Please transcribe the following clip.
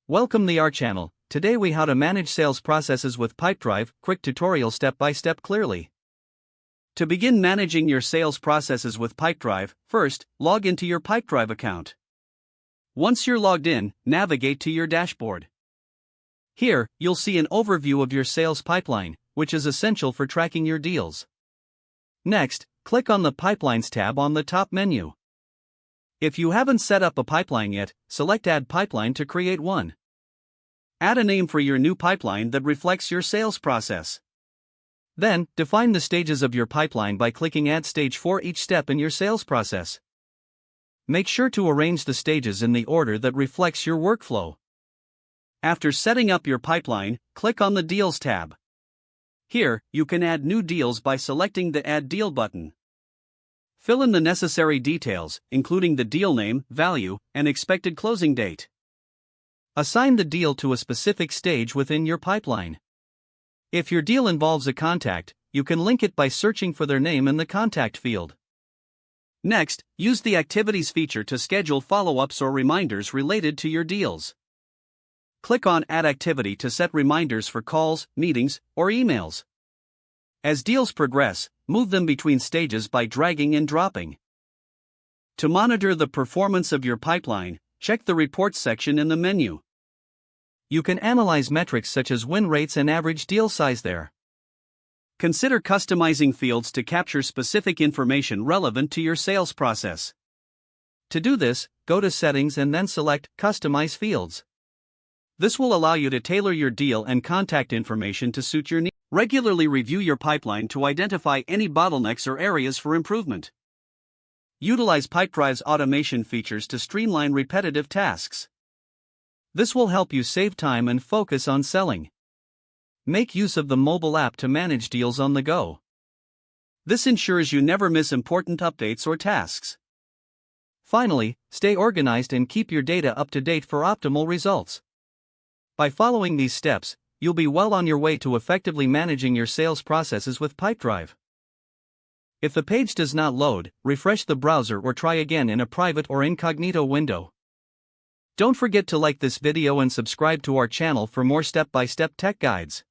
Welcome to our channel. Today we how to manage sales processes with Pipedrive, quick tutorial step by step clearly. To begin managing your sales processes with Pipedrive, first, log into your Pipedrive account. Once you're logged in, navigate to your dashboard. Here, you'll see an overview of your sales pipeline, which is essential for tracking your deals. Next, click on the Pipelines tab on the top menu. If you haven't set up a pipeline yet, select Add Pipeline to create one. Add a name for your new pipeline that reflects your sales process. Then, define the stages of your pipeline by clicking Add Stage for each step in your sales process. Make sure to arrange the stages in the order that reflects your workflow. After setting up your pipeline, click on the Deals tab. Here, you can add new deals by selecting the Add Deal button. Fill in the necessary details, including the deal name, value, and expected closing date. Assign the deal to a specific stage within your pipeline. If your deal involves a contact, you can link it by searching for their name in the contact field. Next, use the Activities feature to schedule follow-ups or reminders related to your deals. Click on Add Activity to set reminders for calls, meetings, or emails. As deals progress, move them between stages by dragging and dropping. To monitor the performance of your pipeline, check the Reports section in the menu. You can analyze metrics such as win rates and average deal size there. Consider customizing fields to capture specific information relevant to your sales process. To do this, go to Settings and then select Customize Fields. This will allow you to tailor your deal and contact information to suit your needs. Regularly review your pipeline to identify any bottlenecks or areas for improvement. Utilize Pipedrive's automation features to streamline repetitive tasks. This will help you save time and focus on selling. Make use of the mobile app to manage deals on the go. This ensures you never miss important updates or tasks. Finally, stay organized and keep your data up to date for optimal results. By following these steps, you'll be well on your way to effectively managing your sales processes with Pipedrive. If the page does not load, refresh the browser or try again in a private or incognito window. Don't forget to like this video and subscribe to our channel for more step-by-step tech guides.